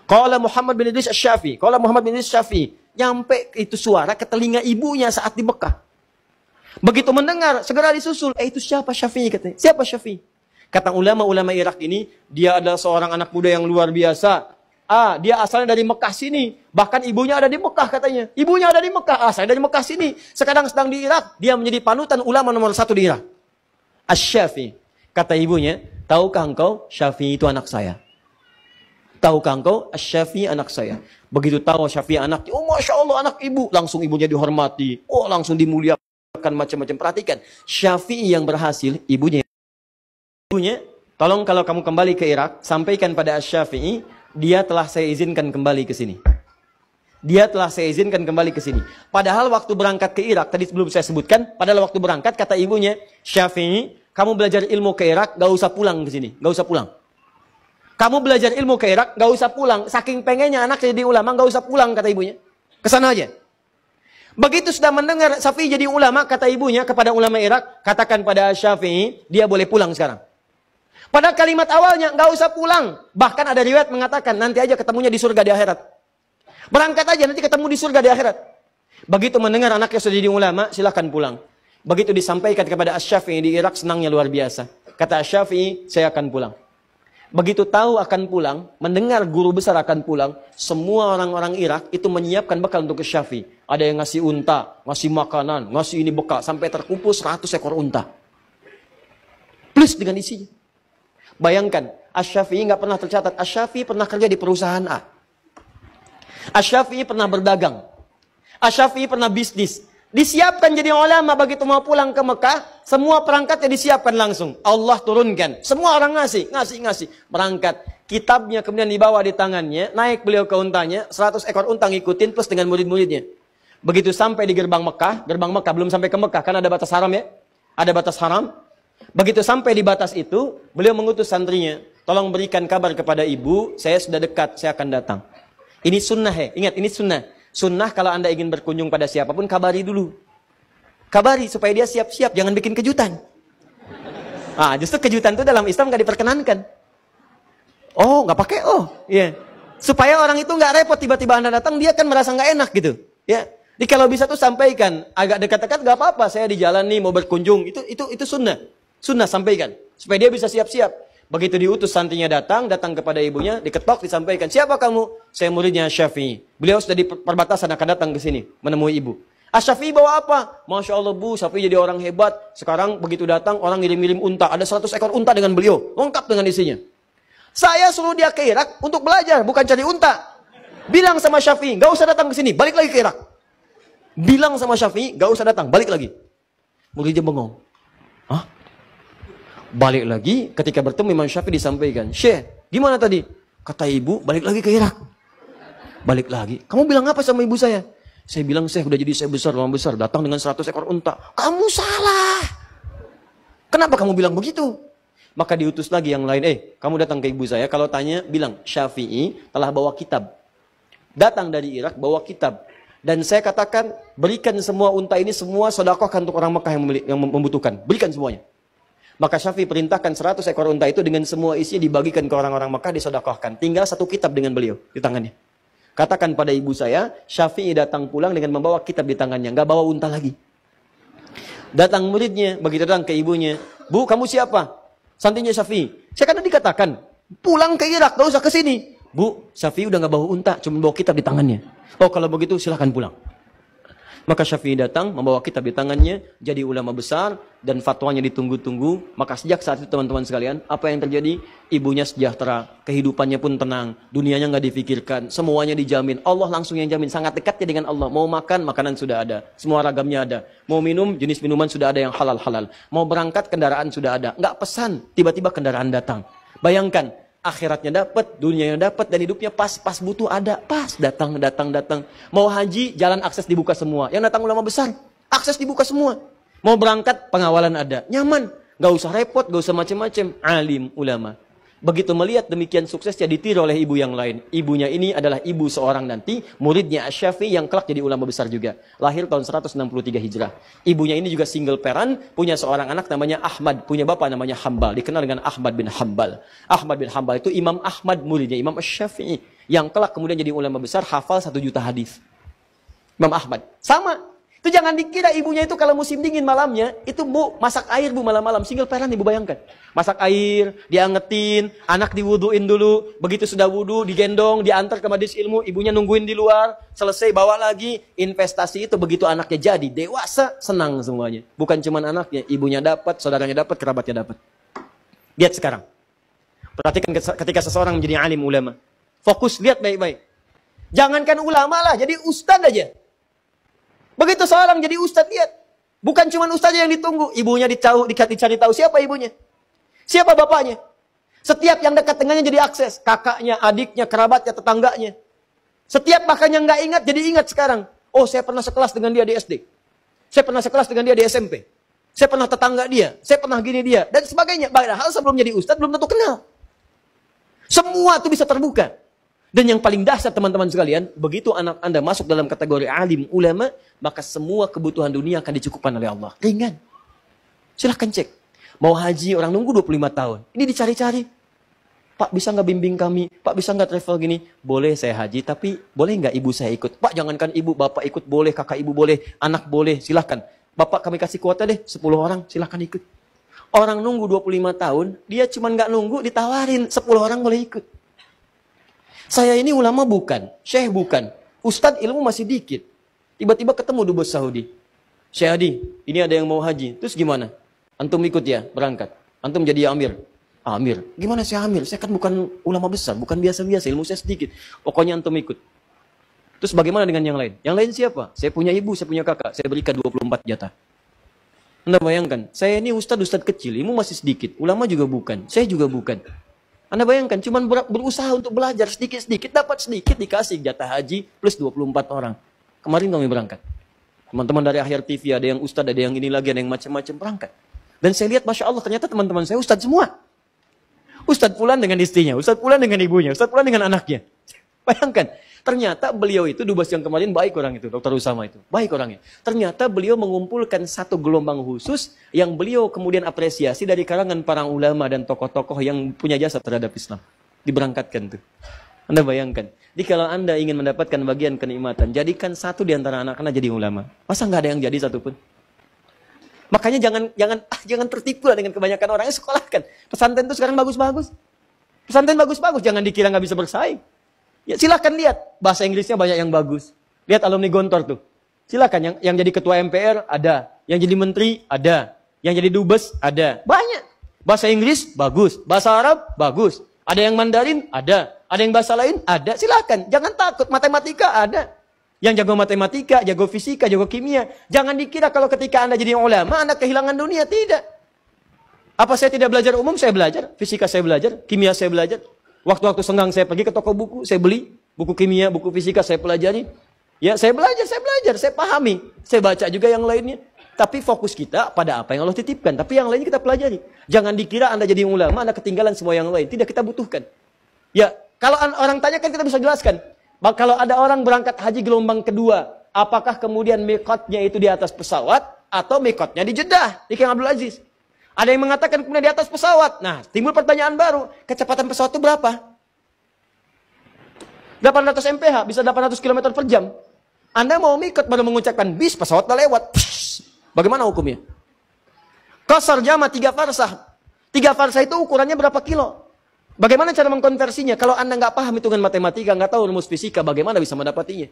Qala Muhammad bin Idris Asy-Syafi'i. Nyampe itu suara ke telinga ibunya saat di Mekah. Begitu mendengar, segera disusul. Itu siapa Syafi'i katanya? Siapa Syafi'i? Kata ulama-ulama Irak ini, dia adalah seorang anak muda yang luar biasa. Dia asalnya dari Mekah sini. Bahkan ibunya ada di Mekah katanya. Ibunya ada di Mekah. Saya dari Mekah sini. Sekarang sedang di Irak. Dia menjadi panutan ulama nomor 1 di Irak. Asy-Syafi'i. Kata ibunya, tahukah engkau Syafi'i itu anak saya? Tahukah engkau Asy-Syafi'i anak saya? Begitu tahu Syafi'i anaknya, Masya Allah anak ibu. Langsung ibunya dihormati. Langsung dimuliakan. Macam-macam. Perhatikan, Syafi'i yang berhasil, ibunya, tolong kalau kamu kembali ke Irak, sampaikan pada Asy-Syafi'i, dia telah saya izinkan kembali ke sini. Padahal waktu berangkat ke Irak, tadi sebelum saya sebutkan, padahal waktu berangkat, kata ibunya, Syafi'i, kamu belajar ilmu ke Irak, gak usah pulang ke sini, gak usah pulang. Kamu belajar ilmu ke Irak, gak usah pulang. Saking pengennya anak jadi ulama, gak usah pulang, kata ibunya. Kesana aja. Begitu sudah mendengar Syafi'i jadi ulama, kata ibunya kepada ulama Irak, katakan pada Syafi'i, dia boleh pulang sekarang. Pada kalimat awalnya, nggak usah pulang. Bahkan ada riwayat mengatakan, nanti aja ketemunya di surga di akhirat. Berangkat aja, nanti ketemu di surga di akhirat. Begitu mendengar anaknya sudah jadi ulama, silahkan pulang. Begitu disampaikan kepada Asy-Syafi'i di Irak, senangnya luar biasa. Kata Asy-Syafi'i, saya akan pulang. Begitu tahu akan pulang, mendengar guru besar akan pulang, semua orang-orang Irak itu menyiapkan bekal untuk ke Syafi'i. Ada yang ngasih unta, ngasih makanan, ngasih ini bekal, sampai terkumpul 100 ekor unta. Plus dengan isinya. Bayangkan, Asy-Syafi'i nggak pernah tercatat. Asy-Syafi'i pernah kerja di perusahaan A. Asy-Syafi'i pernah berdagang. Asy-Syafi'i pernah bisnis. Disiapkan jadi ulama, begitu mau pulang ke Mekah, semua perangkatnya disiapkan langsung. Allah turunkan. Semua orang ngasih. Berangkat. Kitabnya kemudian dibawa di tangannya, naik beliau ke untanya, 100 ekor unta ngikutin plus dengan murid-muridnya. Begitu sampai di gerbang Mekah belum sampai ke Mekah, kan ada batas haram ya? Ada batas haram. Begitu sampai di batas itu, beliau mengutus santrinya, tolong berikan kabar kepada ibu, saya sudah dekat, saya akan datang. Ini sunnah ya, ingat ini sunnah. Sunnah kalau Anda ingin berkunjung pada siapapun, kabari dulu. Kabari supaya dia siap-siap, jangan bikin kejutan. Justru kejutan itu dalam Islam nggak diperkenankan. Nggak pakai iya. Supaya orang itu nggak repot, tiba-tiba Anda datang, dia kan merasa nggak enak gitu. Ya. Jadi kalau bisa tuh sampaikan, agak dekat-dekat nggak apa-apa, saya di jalan nih mau berkunjung, itu sunnah. Sunnah sampaikan, supaya dia bisa siap-siap. Begitu diutus santrinya datang kepada ibunya, diketok, disampaikan, siapa kamu? Saya muridnya Syafi'i. Beliau sudah di perbatasan akan datang ke sini, menemui ibu. Syafi'i bawa apa? Masya Allah bu, Syafi'i jadi orang hebat. Sekarang begitu datang, orang ngirim-ngirim unta. Ada 100 ekor unta dengan beliau, lengkap dengan isinya. Saya suruh dia ke Irak untuk belajar, bukan cari unta. Bilang sama Syafi'i, gak usah datang ke sini, balik lagi ke Irak. Bilang sama Syafi'i, gak usah datang, balik lagi. Muridnya bengong. Balik lagi, ketika bertemu Imam Syafi'i disampaikan, Syekh, gimana tadi? Kata ibu, balik lagi ke Irak. Balik lagi. Kamu bilang apa sama ibu saya? Saya bilang, Syekh udah jadi saya besar, lama besar, datang dengan 100 ekor unta. Kamu salah. Kenapa kamu bilang begitu? Maka diutus lagi yang lain, kamu datang ke ibu saya, kalau tanya, bilang, Syafi'i telah bawa kitab. Datang dari Irak, bawa kitab. Dan saya katakan, berikan semua unta ini, semua sedekahkan untuk orang Mekah yang membutuhkan. Berikan semuanya. Maka Syafi'i perintahkan 100 ekor unta itu dengan semua isinya dibagikan ke orang-orang Mekah, disedekahkan. Tinggal satu kitab dengan beliau di tangannya. Katakan pada ibu saya, Syafi'i datang pulang dengan membawa kitab di tangannya, nggak bawa unta lagi. Datang muridnya, begitu datang ke ibunya, Bu, kamu siapa? Santrinya Syafi'i. Saya kan tadi dikatakan, pulang ke Irak, gak usah ke sini. Bu, Syafi'i udah nggak bawa unta, cuma bawa kitab di tangannya. Oh, kalau begitu silahkan pulang. Maka Syafi'i datang, membawa kitab di tangannya, jadi ulama besar, dan fatwanya ditunggu-tunggu. Maka sejak saat itu teman-teman sekalian, apa yang terjadi? Ibunya sejahtera, kehidupannya pun tenang, dunianya nggak difikirkan, semuanya dijamin. Allah langsung yang jamin, sangat dekatnya dengan Allah. Mau makan, makanan sudah ada, semua ragamnya ada. Mau minum, jenis minuman sudah ada yang halal-halal. Mau berangkat, kendaraan sudah ada. Nggak pesan, tiba-tiba kendaraan datang. Bayangkan, akhiratnya dapat, dunianya dapat, dan hidupnya pas butuh ada, pas datang. Mau haji, jalan akses dibuka semua. Yang datang ulama besar, akses dibuka semua. Mau berangkat, pengawalan ada, nyaman, gak usah repot, gak usah macam-macam. Alim ulama. Begitu melihat demikian suksesnya ditiru oleh ibu yang lain. Ibunya ini adalah ibu seorang nanti, muridnya Asy-Syafi'i yang kelak jadi ulama besar juga. Lahir tahun 163 Hijrah. Ibunya ini juga single parent, punya seorang anak namanya Ahmad, punya bapak namanya Hambal, dikenal dengan Ahmad bin Hambal. Ahmad bin Hambal itu Imam Ahmad muridnya, Imam Asy-Syafi'i, yang kelak kemudian jadi ulama besar, hafal 1 juta hadis. Imam Ahmad. Sama. Itu jangan dikira ibunya itu kalau musim dingin malamnya, itu Bu, masak air Bu malam-malam. Single parent ibu bayangkan. Masak air, diangetin, anak diwuduin dulu. Begitu sudah wudu, digendong, diantar ke majelis ilmu. Ibunya nungguin di luar, selesai bawa lagi. Investasi itu begitu anaknya jadi dewasa, senang semuanya. Bukan cuma anaknya, ibunya dapat, saudaranya dapat, kerabatnya dapat. Lihat sekarang. Perhatikan ketika seseorang menjadi alim ulama. Fokus, lihat baik-baik. Jangankan ulama lah, jadi ustadz aja. Begitu seorang jadi ustadz, lihat. Bukan cuma ustadznya yang ditunggu. Ibunya dicari tahu siapa ibunya. Siapa bapaknya. Setiap yang dekat dengannya jadi akses. Kakaknya, adiknya, kerabatnya, tetangganya. Setiap makanya nggak ingat, jadi ingat sekarang. Oh, saya pernah sekelas dengan dia di SD. Saya pernah sekelas dengan dia di SMP. Saya pernah tetangga dia. Saya pernah gini dia. Dan sebagainya. Padahal sebelum jadi ustadz, belum tentu kenal. Semua itu bisa terbuka. Dan yang paling dahsyat teman-teman sekalian, begitu anak Anda masuk dalam kategori alim ulama, maka semua kebutuhan dunia akan dicukupkan oleh Allah. Ringan. Silahkan cek. Mau haji, orang nunggu 25 tahun. Ini dicari-cari. Pak, bisa nggak bimbing kami? Pak, bisa nggak travel gini? Boleh saya haji, tapi boleh nggak ibu saya ikut? Pak, jangankan ibu, bapak ikut boleh, kakak ibu boleh, anak boleh, silahkan. Bapak kami kasih kuota deh, 10 orang, silahkan ikut. Orang nunggu 25 tahun, dia cuma nggak nunggu, ditawarin, 10 orang boleh ikut. Saya ini ulama bukan, syekh bukan, ustadz ilmu masih dikit. Tiba-tiba ketemu dubes Saudi. Syekh Hadi, ini ada yang mau haji. Terus gimana? Antum ikut ya, berangkat. Antum jadi amir. Amir. Gimana saya amir? Saya kan bukan ulama besar, bukan biasa-biasa, ilmu saya sedikit. Pokoknya antum ikut. Terus bagaimana dengan yang lain? Yang lain siapa? Saya punya ibu, saya punya kakak. Saya berikan 24 jatah. Anda bayangkan, saya ini ustadz kecil, ilmu masih sedikit. Ulama juga bukan, saya juga bukan. Anda bayangkan, cuma berusaha untuk belajar sedikit-sedikit, dapat sedikit, dikasih jatah haji plus 24 orang. Kemarin kami berangkat. Teman-teman dari Akhir TV, ada yang ustadz, ada yang ini lagi, ada yang macam-macam berangkat. Dan saya lihat, Masya Allah, ternyata teman-teman saya ustadz semua. Ustadz pulang dengan istrinya, ustadz pulang dengan ibunya, ustadz pulang dengan anaknya. Bayangkan, ternyata beliau itu, dubes yang kemarin baik orang itu, Dr. Usama itu. Baik orangnya. Ternyata beliau mengumpulkan satu gelombang khusus yang beliau kemudian apresiasi dari kalangan para ulama dan tokoh-tokoh yang punya jasa terhadap Islam. Diberangkatkan tuh. Anda bayangkan. Jadi kalau Anda ingin mendapatkan bagian kenikmatan, jadikan satu di antara anak Anda jadi ulama. Masa nggak ada yang jadi satupun? Makanya jangan tertipu lah dengan kebanyakan orang yang sekolahkan. Pesantren itu sekarang bagus-bagus. Pesantren bagus-bagus, jangan dikira nggak bisa bersaing. Ya silahkan lihat, bahasa Inggrisnya banyak yang bagus. Lihat alumni Gontor tuh. Silahkan, yang jadi ketua MPR ada, yang jadi menteri ada, yang jadi dubes ada. Banyak. Bahasa Inggris bagus, bahasa Arab bagus. Ada yang Mandarin ada yang bahasa lain ada. Silahkan, jangan takut, matematika ada. Yang jago matematika, jago fisika, jago kimia. Jangan dikira kalau ketika Anda jadi ulama, Anda kehilangan dunia, tidak. Apa saya tidak belajar umum? Saya belajar. Fisika saya belajar, kimia saya belajar. Waktu-waktu senggang saya pergi ke toko buku, saya beli buku kimia, buku fisika, saya pelajari. Ya, saya belajar, saya pahami. Saya baca juga yang lainnya. Tapi fokus kita pada apa yang Allah titipkan. Tapi yang lainnya kita pelajari. Jangan dikira Anda jadi ulama, Anda ketinggalan semua yang lain. Tidak, kita butuhkan. Ya, kalau orang tanya kan kita bisa jelaskan. Kalau ada orang berangkat haji gelombang kedua, apakah kemudian mikotnya itu di atas pesawat, atau mikotnya di Jeddah, di King Abdul Aziz? Ada yang mengatakan kemudian di atas pesawat. Nah, timbul pertanyaan baru. Kecepatan pesawat itu berapa? 800 mph, bisa 800 km per jam. Anda mau mikot baru mengucapkan bis, pesawat udah lewat. Psh, bagaimana hukumnya? Qasar jama 3 farsah. 3 farsah itu ukurannya berapa kilo? Bagaimana cara mengkonversinya? Kalau Anda nggak paham hitungan matematika, nggak tahu rumus fisika, bagaimana bisa mendapatinya?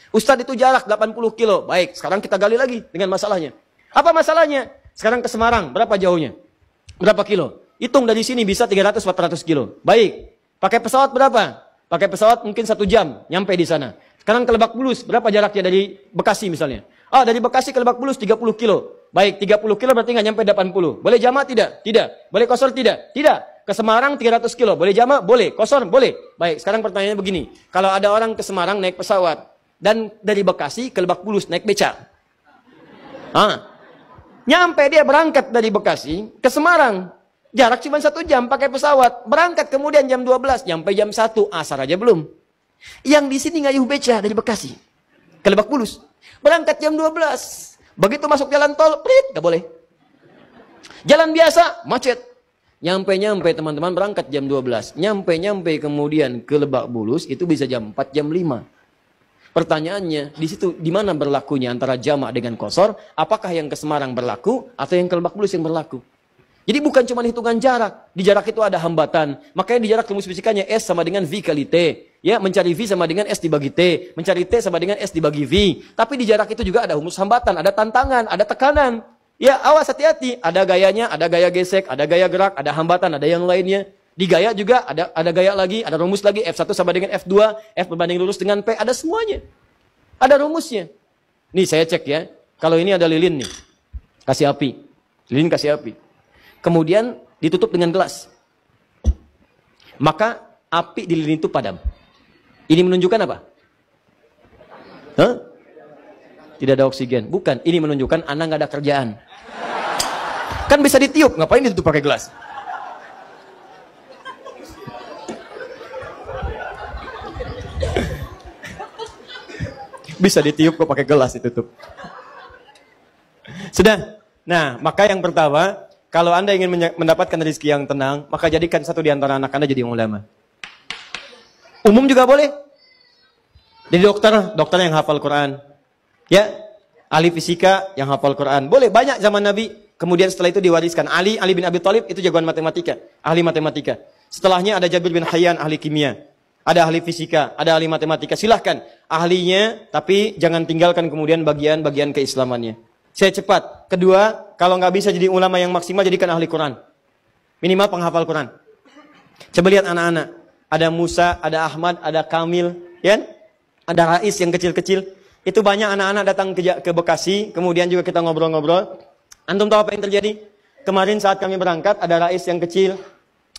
Ustadz itu jarak 80 kilo. Baik, sekarang kita gali lagi dengan masalahnya. Apa masalahnya? Sekarang ke Semarang, berapa jauhnya? Berapa kilo? Hitung dari sini bisa 300-400 kilo. Baik, pakai pesawat berapa? Pakai pesawat mungkin 1 jam, nyampe di sana. Sekarang ke Lebak Bulus, berapa jaraknya dari Bekasi misalnya? Ah, dari Bekasi ke Lebak Bulus 30 kilo. Baik, 30 kilo berarti nggak nyampe 80. Boleh jamak tidak? Tidak. Boleh kosor tidak? Tidak. Ke Semarang 300 kilo. Boleh jamak? Boleh. Kosor? Boleh. Baik, sekarang pertanyaannya begini. Kalau ada orang ke Semarang naik pesawat, dan dari Bekasi ke Lebak Bulus naik beca. Nyampe dia berangkat dari Bekasi ke Semarang. Jarak cuma 1 jam pakai pesawat. Berangkat kemudian jam 12. Nyampe jam 1. Asar aja belum. Yang di sini ngayuh beca dari Bekasi ke Lebak Bulus. Berangkat jam 12. Begitu masuk jalan tol, prit, gak boleh. Jalan biasa, macet. Nyampe teman-teman berangkat jam 12. Nyampe kemudian ke Lebak Bulus itu bisa jam 4, jam 5. Pertanyaannya, di situ di mana berlakunya antara jamak dengan kosor? Apakah yang ke Semarang berlaku atau yang ke Lebak Bulus yang berlaku? Jadi bukan cuma hitungan jarak. Di jarak itu ada hambatan. Makanya di jarak rumus fisikanya S sama dengan V kali T. Ya, mencari V sama dengan S dibagi T. Mencari T sama dengan S dibagi V. Tapi di jarak itu juga ada rumus hambatan, ada tantangan, ada tekanan. Ya, awas hati-hati. Ada gayanya, ada gaya gesek, ada gaya gerak, ada hambatan, ada yang lainnya. Di gaya juga ada gaya lagi, ada rumus lagi. F1 sama dengan F2, F berbanding lurus dengan P. Ada semuanya. Ada rumusnya. Nih saya cek ya. Kalau ini ada lilin nih. Kasih api. Lilin kasih api. Kemudian ditutup dengan gelas. Maka api di lilin itu padam. Ini menunjukkan apa? Hah? Tidak ada oksigen. Bukan. Ini menunjukkan Anda nggak ada kerjaan. Kan bisa ditiup. Ngapain ditutup pakai gelas? Bisa ditiup kok pakai gelas ditutup. Sudah. Nah, maka yang pertama, kalau Anda ingin mendapatkan rezeki yang tenang, maka jadikan satu di antara anak Anda jadi ulama. Umum juga boleh. Jadi dokter yang hafal Quran. Ya, ahli fisika yang hafal Quran. Boleh, banyak zaman Nabi. Kemudian setelah itu diwariskan. Ali bin Abi Thalib itu jagoan matematika. Ahli matematika. Setelahnya ada Jabir bin Hayyan, ahli kimia. Ada ahli fisika, ada ahli matematika. Silahkan ahlinya, tapi jangan tinggalkan kemudian bagian-bagian keislamannya. Saya cepat. Kedua, kalau nggak bisa jadi ulama yang maksimal, jadikan ahli Quran. Minimal penghafal Quran. Coba lihat anak-anak. Ada Musa, ada Ahmad, ada Kamil. Ya? Ada Rais yang kecil-kecil. Itu banyak anak-anak datang ke Bekasi. Kemudian juga kita ngobrol-ngobrol. Antum tahu apa yang terjadi? Kemarin saat kami berangkat, ada Rais yang kecil.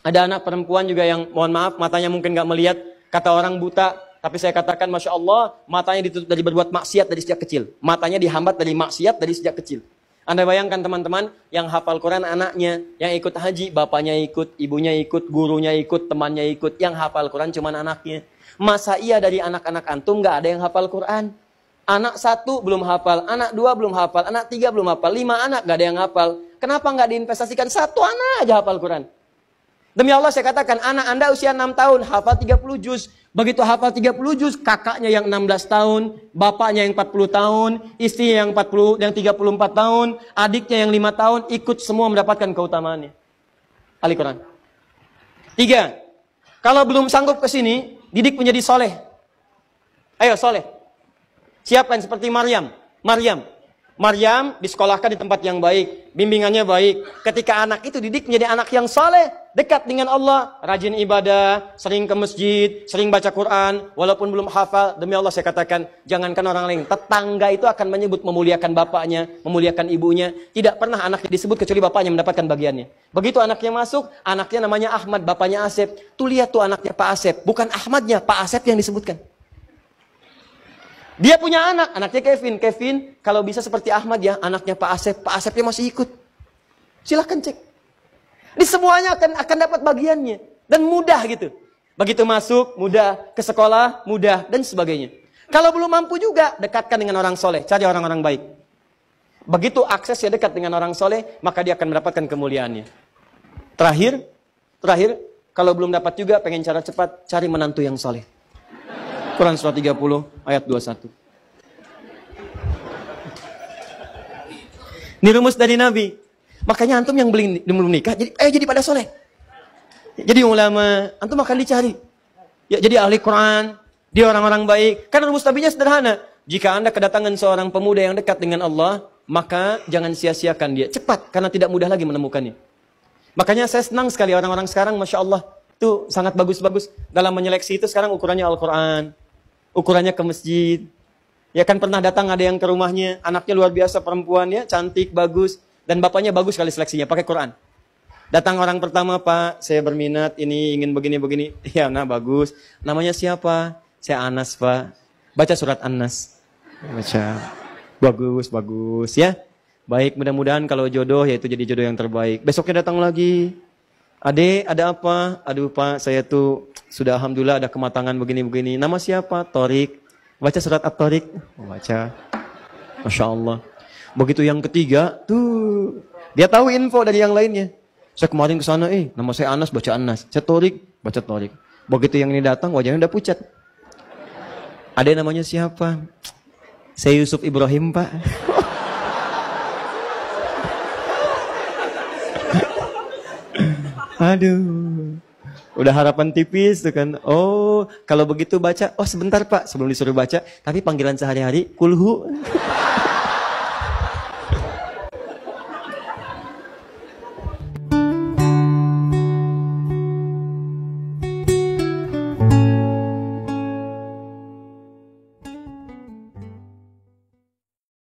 Ada anak perempuan juga yang, mohon maaf, matanya mungkin nggak melihat. Kata orang buta. Tapi saya katakan, Masya Allah, matanya ditutup dari berbuat maksiat dari sejak kecil. Matanya dihambat dari maksiat dari sejak kecil. Anda bayangkan teman-teman, yang hafal Quran anaknya, yang ikut haji, bapaknya ikut, ibunya ikut, gurunya ikut, temannya ikut. Yang hafal Quran cuma anaknya. Masa iya dari anak-anak antum nggak ada yang hafal Quran? Anak 1 belum hafal, anak 2 belum hafal, anak 3 belum hafal, 5 anak nggak ada yang hafal. Kenapa nggak diinvestasikan 1 anak aja hafal Quran? Demi Allah saya katakan, anak Anda usia 6 tahun, hafal 30 juz. Begitu hafal 30 juz, kakaknya yang 16 tahun, bapaknya yang 40 tahun, istri yang 34 tahun, adiknya yang 5 tahun, ikut semua mendapatkan keutamaannya. Ahli Quran. 3. Kalau belum sanggup ke sini, didik menjadi soleh. Ayo soleh. Siapkan seperti Maryam. Maryam disekolahkan di tempat yang baik, bimbingannya baik. Ketika anak itu didik menjadi anak yang saleh, dekat dengan Allah, rajin ibadah, sering ke masjid, sering baca Quran, walaupun belum hafal. Demi Allah saya katakan, jangankan orang lain, tetangga itu akan menyebut memuliakan bapaknya, memuliakan ibunya. Tidak pernah anaknya disebut kecuali bapaknya mendapatkan bagiannya. Begitu anaknya masuk, anaknya namanya Ahmad, bapaknya Asep. Tuh lihat tuh anaknya Pak Asep, bukan Ahmadnya, Pak Asep yang disebutkan. Dia punya anak, anaknya Kevin. Kevin kalau bisa seperti Ahmad ya, anaknya Pak Asep. Pak Asepnya masih ikut. Silahkan cek. Di semuanya akan dapat bagiannya. Dan mudah gitu. Begitu masuk, mudah. Ke sekolah, mudah. Dan sebagainya. Kalau belum mampu juga, dekatkan dengan orang soleh. Cari orang-orang baik. Begitu aksesnya dekat dengan orang soleh, maka dia akan mendapatkan kemuliaannya. Terakhir, kalau belum dapat juga, pengen cara cepat, cari menantu yang soleh. Quran surah 30 ayat 21. Ini rumus dari Nabi. Makanya antum yang belum nikah, jadi pada soleh. Jadi ulama, antum akan dicari. Ya, jadi ahli Quran, dia orang-orang baik. Karena rumus Nabinya sederhana. Jika Anda kedatangan seorang pemuda yang dekat dengan Allah, maka jangan sia-siakan dia. Cepat, karena tidak mudah lagi menemukannya. Makanya saya senang sekali orang-orang sekarang, Masya Allah, itu sangat bagus-bagus. Dalam menyeleksi itu sekarang ukurannya Al-Quran, ukurannya ke masjid. Ya kan pernah datang ada yang ke rumahnya, anaknya luar biasa perempuannya, cantik, bagus. Dan bapaknya bagus sekali seleksinya, pakai Quran. Datang orang pertama, Pak, saya berminat, ini ingin begini-begini. Ya, nah bagus. Namanya siapa? Saya Anas, Pak. Baca surat An-Nas. Baca. Bagus ya. Baik, mudah-mudahan kalau jodoh, yaitu jadi jodoh yang terbaik. Besoknya datang lagi. Adek, ada apa? Aduh Pak, saya tuh sudah alhamdulillah ada kematangan begini-begini. Nama siapa? Torik. Baca surat At-Torik. Baca. Masya Allah. Begitu yang ketiga, tuh dia tahu info dari yang lainnya. Saya kemarin ke sana, nama saya Anas, baca Anas. Saya Torik, baca Torik. Begitu yang ini datang, wajahnya udah pucat. Ada namanya siapa? Saya Yusuf Ibrahim, Pak. Aduh. Udah harapan tipis tuh kan. Oh, kalau begitu baca. Oh, sebentar Pak, sebelum disuruh baca. Tapi panggilan sehari-hari, kulhu.